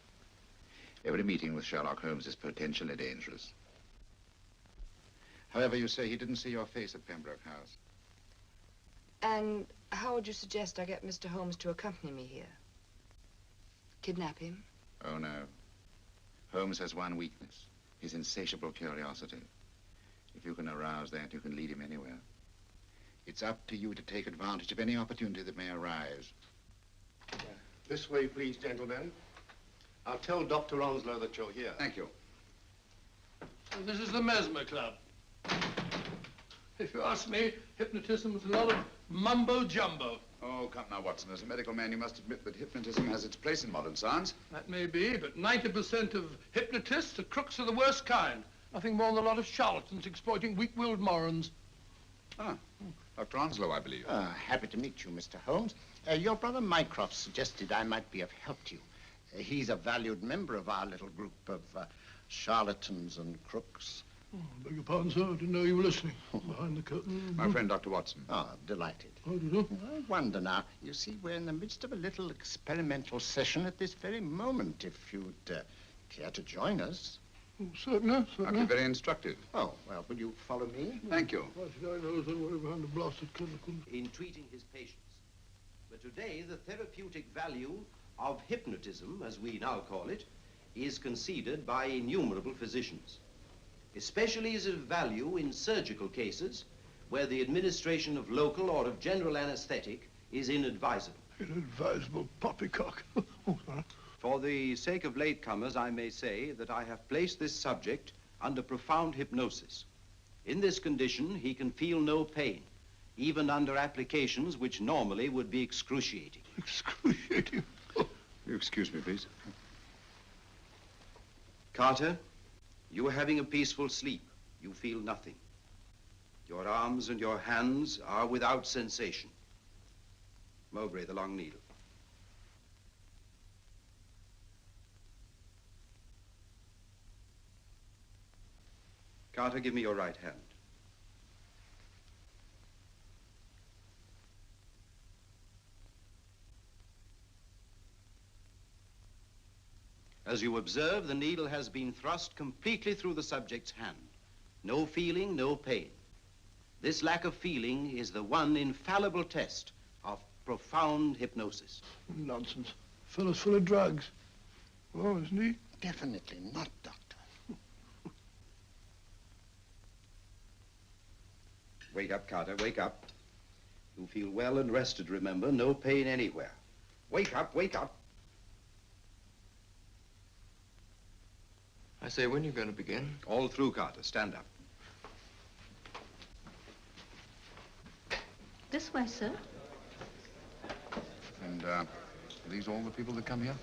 Every meeting with Sherlock Holmes is potentially dangerous. However, you say he didn't see your face at Pembroke House.
And how would you suggest I get Mr. Holmes to accompany me here? Kidnap him?
Oh, no. Holmes has one weakness, his insatiable curiosity. If you can arouse that, you can lead him anywhere. It's up to you to take advantage of any opportunity that may arise.
This way, please, gentlemen. I'll tell Dr. Onslow that you're here.
Thank you.
And this is the Mesmer Club. If you ask me, hypnotism is a lot of mumbo-jumbo.
Oh, come now, Watson. As a medical man, you must admit that hypnotism has its place in modern science.
That may be, but 90% of hypnotists are crooks of the worst kind. Nothing more than a lot of charlatans exploiting weak-willed morons.
Ah, Dr. Onslow, I believe.
Happy to meet you, Mr. Holmes. Your brother Mycroft suggested I might be of help to you. He's a valued member of our little group of charlatans and crooks.
Oh, beg your pardon, sir. I didn't know you were listening. Behind the curtain.
My friend, Dr. Watson.
Oh, delighted.
How do you do?
I wonder now. You see, we're in the midst of a little experimental session at this very moment. If you'd care to join us.
Oh, certainly, certainly.
That'd be very instructive.
Oh, well, will you follow me?
Thank you.
Why should I know somewhere behind the blasted curtain?
In treating his patients. But today, the therapeutic value of hypnotism, as we now call it, is conceded by innumerable physicians. Especially is of value in surgical cases where the administration of local or of general anesthetic is inadvisable.
Inadvisable poppycock. Oh, sorry.
For the sake of latecomers, I may say that I have placed this subject under profound hypnosis. In this condition, he can feel no pain, even under applications which normally would be excruciating.
Excruciating?
You excuse me, please.
Carter, you are having a peaceful sleep. You feel nothing. Your arms and your hands are without sensation. Mowbray, the long needle. Carter, give me your right hand. As you observe, the needle has been thrust completely through the subject's hand. No feeling, no pain. This lack of feeling is the one infallible test of profound hypnosis.
Nonsense. Fellow's full of drugs. Oh, isn't he?
Definitely not, Doctor.
Wake up, Carter, wake up. You feel well and rested, remember. No pain anywhere. Wake up, wake up.
I say, when are you going to begin?
All through, Carter. Stand up.
This way, sir.
And, are these all the people that come here?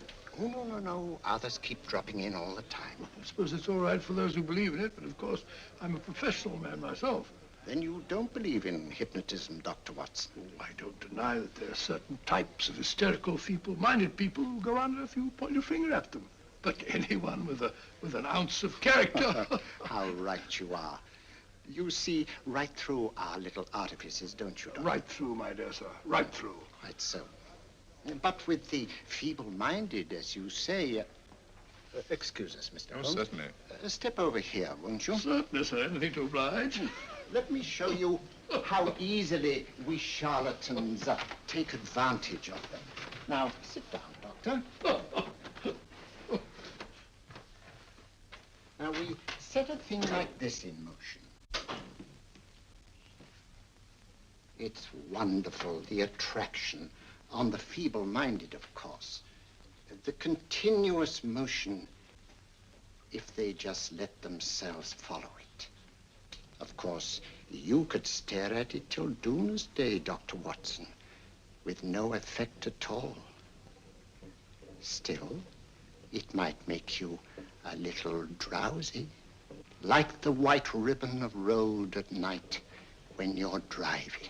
Oh, no, no, no. Others keep dropping in all the time.
I suppose it's all right for those who believe in it, but of course, I'm a professional man myself.
Then you don't believe in hypnotism, Dr. Watson?
Oh, I don't deny that there are certain types of hysterical, feeble-minded people who go under if you point your finger at them. But anyone with an ounce of character...
How right you are. You see right through our little artifices, don't you, Doctor?
Right through, my dear sir. Right through.
Quite so. But with the feeble-minded, as you say... excuse us, Mr. Holmes.
Certainly.
Step over here, won't you?
Certainly, sir. Anything to oblige.
Let me show you how easily we charlatans take advantage of them. Now, sit down, Doctor. Now, we set a thing like this in motion. It's wonderful, the attraction on the feeble-minded, of course. The continuous motion, if they just let themselves follow it. Of course, you could stare at it till doomsday, Dr. Watson, with no effect at all.
Still, it might make you a little drowsy, like the white ribbon of road at night when you're driving.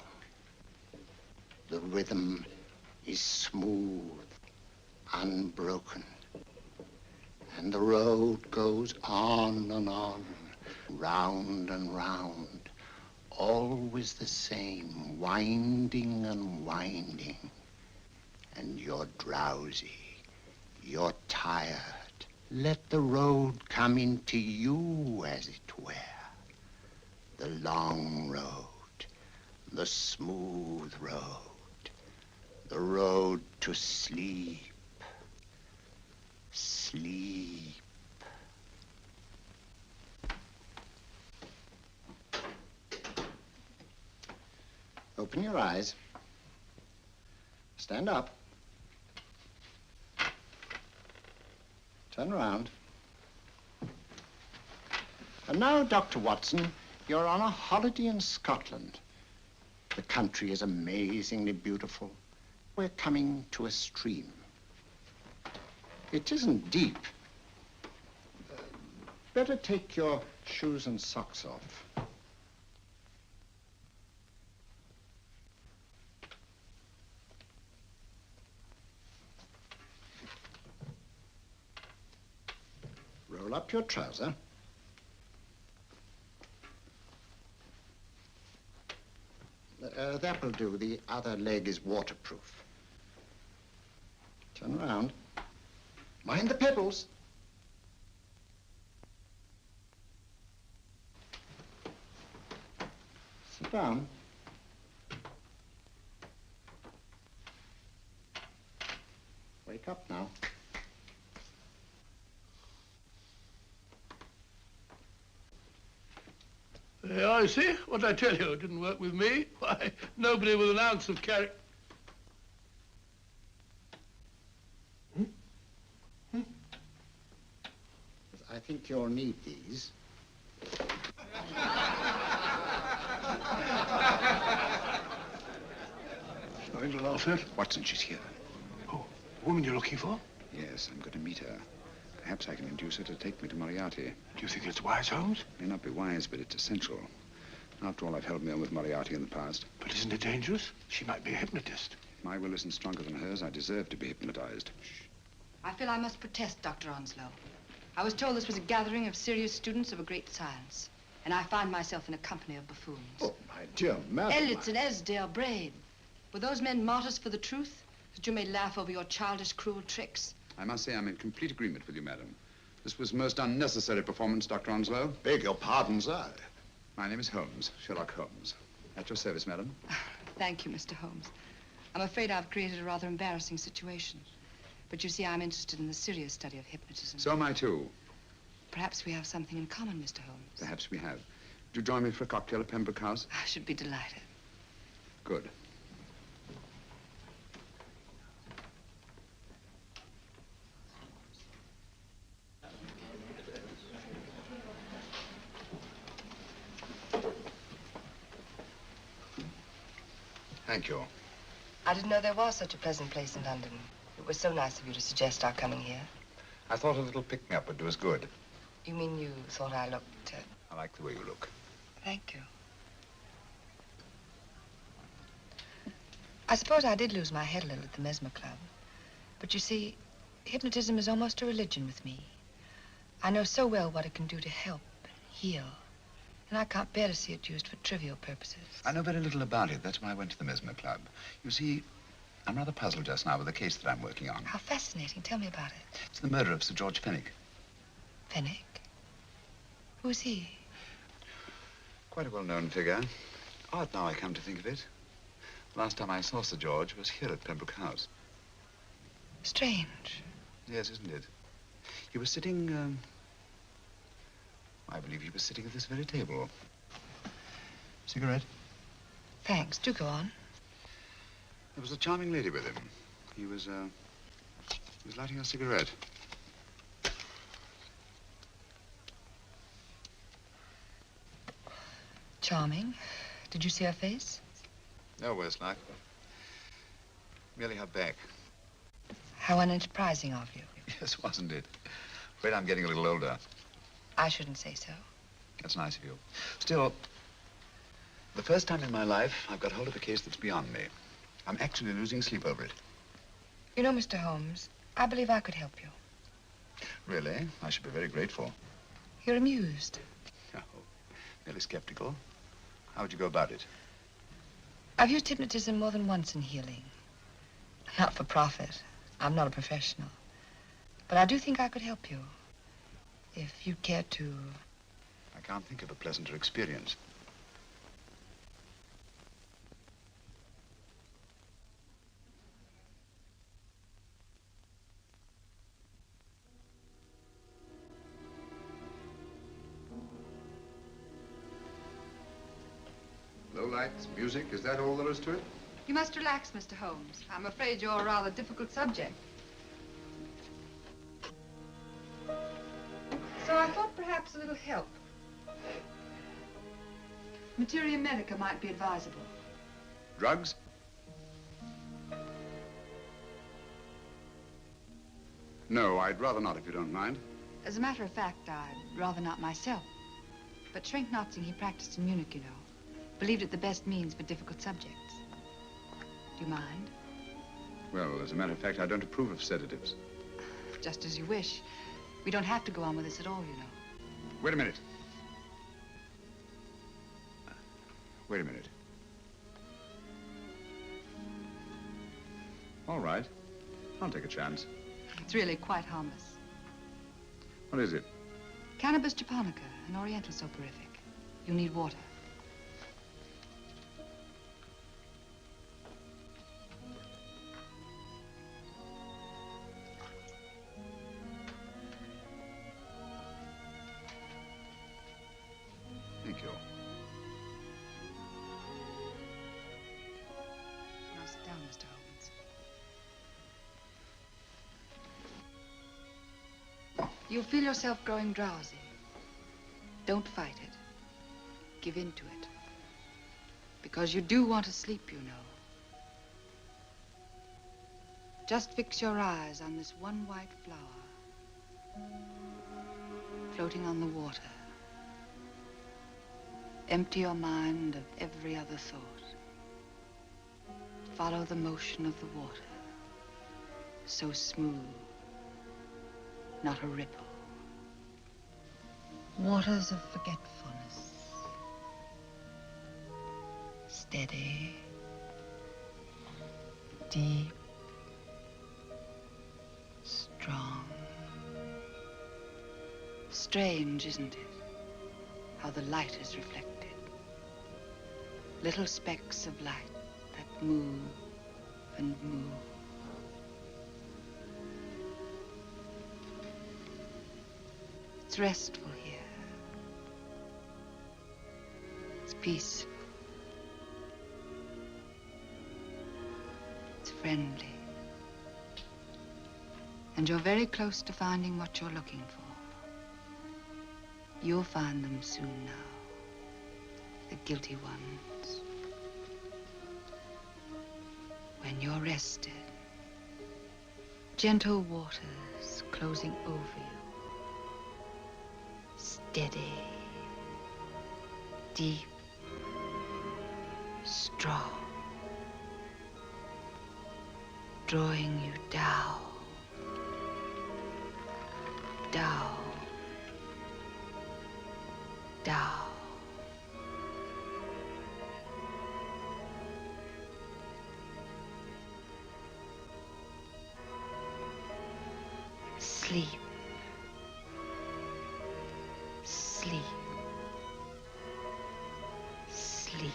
The rhythm is smooth, unbroken, and the road goes on and on, round and round, always the same, winding and winding. And you're drowsy, you're tired. Let the road come into you, as it were. The long road, the smooth road, the road to sleep. Sleep. Open your eyes. Stand up. Turn around. And now, Dr. Watson, you're on a holiday in Scotland. The country is amazingly beautiful. We're coming to a stream. It isn't deep. Better take your shoes and socks off. Roll up your trouser. That will do. The other leg is waterproof. Turn around. Mind the pebbles. Sit down. Wake up now.
There, you see? What did I tell you? It didn't work with me. Why, nobody with an ounce of character.
I think you'll need these.
Nothing to laugh at.
Watson, she's here.
Oh, the woman you're looking for?
Yes, I'm going to meet her. Perhaps I can induce her to take me to Moriarty.
Do you think it's wise, Holmes?
May not be wise, but it's essential. After all, I've held me on with Moriarty in the past.
But isn't it dangerous? She might be a hypnotist.
My will isn't stronger than hers. I deserve to be hypnotized. Shh.
I feel I must protest, Dr. Onslow. I was told this was a gathering of serious students of a great science, and I find myself in a company of buffoons.
Oh, my dear madam.
Elliots and Esdale Braid. Were those men martyrs for the truth, that you may laugh over your childish, cruel tricks?
I must say I'm in complete agreement with you, madam. This was most unnecessary performance, Dr. Onslow.
Beg your pardon, sir.
My name is Holmes, Sherlock Holmes. At your service, madam.
Thank you, Mr. Holmes. I'm afraid I've created a rather embarrassing situation. But you see, I'm interested in the serious study of hypnotism.
So am I, too.
Perhaps we have something in common, Mr. Holmes.
Perhaps we have. Would you join me for a cocktail at Pembroke House?
I should be delighted.
Good.
Thank you.
I didn't know there was such a pleasant place in London. It was so nice of you to suggest our coming here.
I thought a little pick-me-up would do us good.
You mean you thought I looked...
I like the way you look.
Thank you. I suppose I did lose my head a little at the Mesmer Club. But you see, hypnotism is almost a religion with me. I know so well what it can do to help, heal. And I can't bear to see it used for trivial purposes.
I know very little about it. That's why I went to the Mesmer Club. You see, I'm rather puzzled just now with the case that I'm working on.
How fascinating. Tell me about it.
It's the murder of Sir George Fenwick.
Fenwick? Who's he?
Quite a well-known figure. Odd now I come to think of it. Last time I saw Sir George was here at Pembroke House.
Strange.
Yes, isn't it? He was sitting, I believe he was sitting at this very table. Cigarette?
Thanks. Do go on.
There was a charming lady with him. He was lighting a cigarette.
Charming. Did you see her face?
No worse luck. Merely her back.
How unenterprising of you.
Yes, wasn't it? Afraid I'm getting a little older.
I shouldn't say so.
That's nice of you. Still, the first time in my life, I've got hold of a case that's beyond me. I'm actually losing sleep over it.
You know, Mr. Holmes, I believe I could help you.
Really? I should be very grateful.
You're amused.
Oh, merely skeptical. How would you go about it?
I've used hypnotism more than once in healing. Not for profit. I'm not a professional. But I do think I could help you. If you'd care to...
I can't think of a pleasanter experience. Low lights, music, is that all there is to it?
You must relax, Mr. Holmes. I'm afraid you're a rather difficult subject. So I thought perhaps a little help. Materia medica might be advisable.
Drugs? No, I'd rather not, if you don't mind.
As a matter of fact, I'd rather not myself. But Schrenk-Notzing, he practiced in Munich, you know. Believed it the best means for difficult subjects. Do you mind?
Well, as a matter of fact, I don't approve of sedatives.
Just as you wish. We don't have to go on with this at all, you know.
Wait a minute. Wait a minute. All right. I'll take a chance.
It's really quite harmless.
What is it?
Cannabis japonica, an oriental soporific. You need water.
Thank you.
Now sit down, Mr. Holmes. You'll feel yourself growing drowsy. Don't fight it. Give in to it. Because you do want to sleep, you know. Just fix your eyes on this one white flower floating on the water. Empty your mind of every other thought. Follow the motion of the water. So smooth, not a ripple. Waters of forgetfulness. Steady, deep, strong. Strange, isn't it? How the light is reflected. Little specks of light that move and move. It's restful here. It's peaceful. It's friendly. And you're very close to finding what you're looking for. You'll find them soon now. The guilty ones. When you're rested, gentle waters closing over you. Steady, deep, strong. Drawing you down, down, down. Sleep. Sleep. Sleep.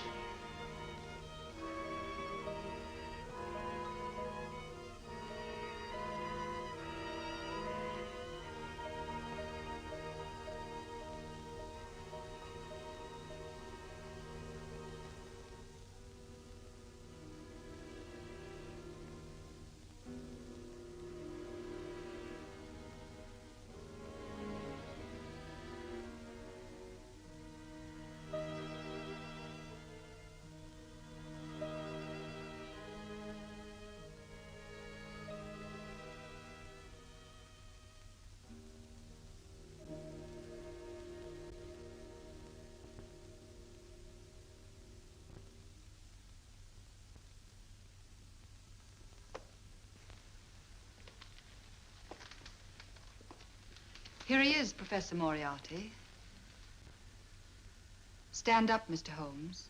Here he is, Professor Moriarty. Stand up, Mr. Holmes.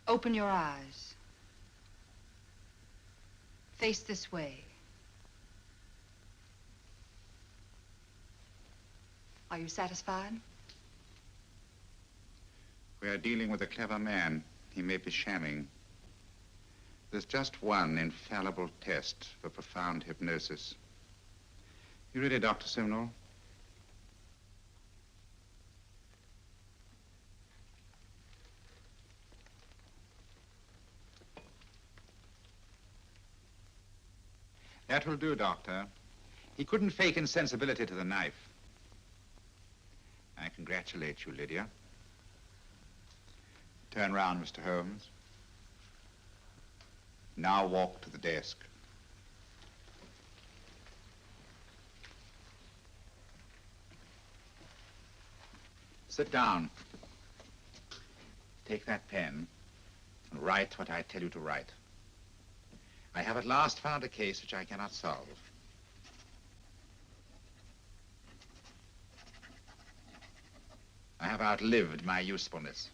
Open your eyes. Face this way. Are you satisfied?
We are dealing with a clever man. He may be shamming. There's just one infallible test for profound hypnosis. You ready, Dr. Simnel? That will do, Doctor. He couldn't fake insensibility to the knife. I congratulate you, Lydia. Turn round, Mr. Holmes. Now walk to the desk. Sit down. Take that pen and write what I tell you to write. I have at last found a case which I cannot solve. I have outlived my usefulness.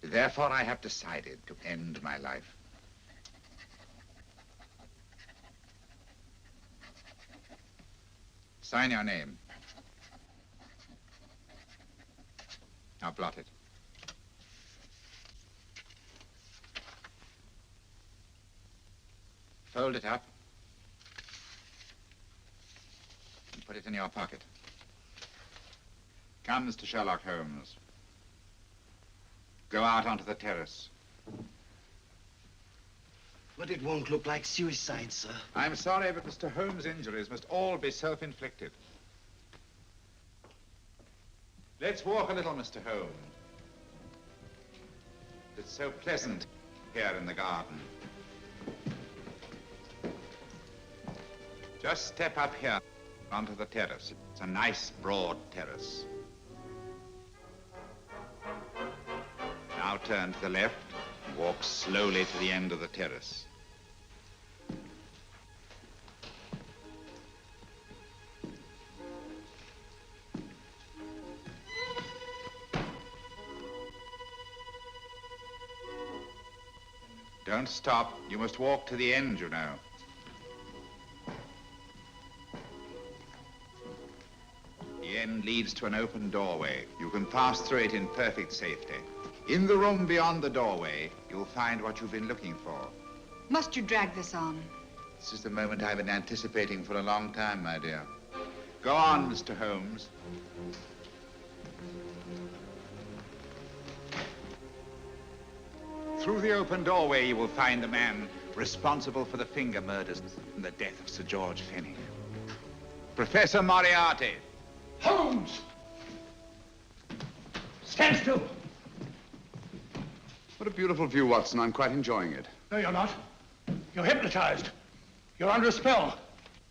Therefore, I have decided to end my life. Sign your name. Now blot it. Fold it up and put it in your pocket. Come, Mr. Sherlock Holmes. Go out onto the terrace.
But it won't look like suicide, sir.
I'm sorry, but Mr. Holmes' injuries must all be self-inflicted. Let's walk a little, Mr. Holmes. It's so pleasant here in the garden. Just step up here onto the terrace. It's a nice, broad terrace. Now turn to the left and walk slowly to the end of the terrace. Don't stop. You must walk to the end, you know. The end leads to an open doorway. You can pass through it in perfect safety. In the room beyond the doorway, you'll find what you've been looking for.
Must you drag this on?
This is the moment I've been anticipating for a long time, my dear. Go on, Mr. Holmes. Through the open doorway, you will find the man responsible for the finger murders and the death of Sir George Fenwick. Professor Moriarty.
Holmes! Stand still.
What a beautiful view, Watson. I'm quite enjoying it.
No, you're not. You're hypnotized. You're under a spell.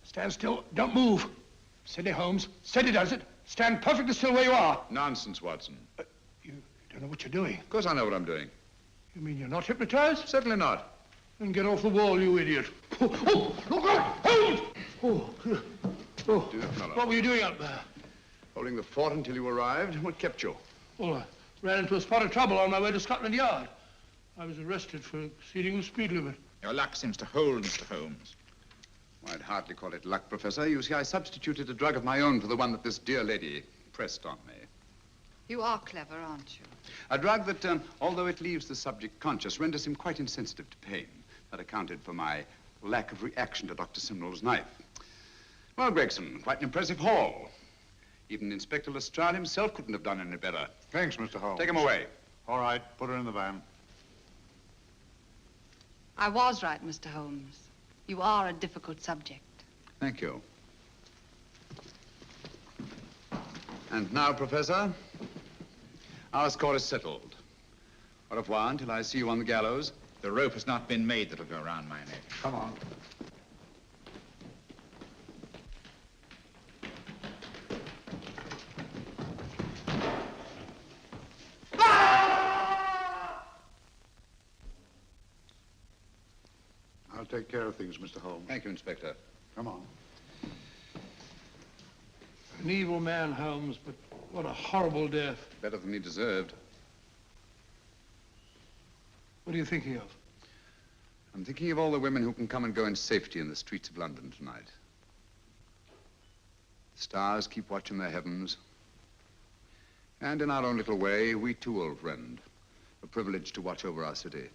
Stand still. Don't move. Steady, Holmes. Steady does it. Stand perfectly still where you are.
Nonsense, Watson.
You don't know what you're doing.
Of course I know what I'm doing.
You mean you're not hypnotized?
Certainly not.
Then get off the wall, you idiot. Oh, look out! Holmes! Oh,
Dear fellow.
What were you doing up there?
Holding the fort until you arrived. What kept you?
Well, I ran into a spot of trouble on my way to Scotland Yard. I was arrested for exceeding the speed limit.
Your luck seems to hold, Mr. Holmes.
I'd hardly call it luck, Professor. You see, I substituted a drug of my own for the one that this dear lady pressed on me.
You are clever, aren't you?
A drug that, although it leaves the subject conscious, renders him quite insensitive to pain. That accounted for my lack of reaction to Dr. Simnel's knife. Well, Gregson, quite an impressive haul. Even Inspector Lestrade himself couldn't have done any better.
Thanks, Mr. Holmes.
Take him away.
All right, put her in the van.
I was right, Mr. Holmes. You are a difficult subject.
Thank you. And now, Professor, our score is settled. Au revoir until I see you on the gallows.
The rope has not been made that'll go around my neck.
Come on.
I'll take care of things, Mr. Holmes.
Thank you, Inspector.
Come on.
An evil man, Holmes, but what a horrible death.
Better than he deserved.
What are you thinking of?
I'm thinking of all the women who can come and go in safety in the streets of London tonight. The stars keep watching their heavens. And in our own little way, we too, old friend, are privileged to watch over our city.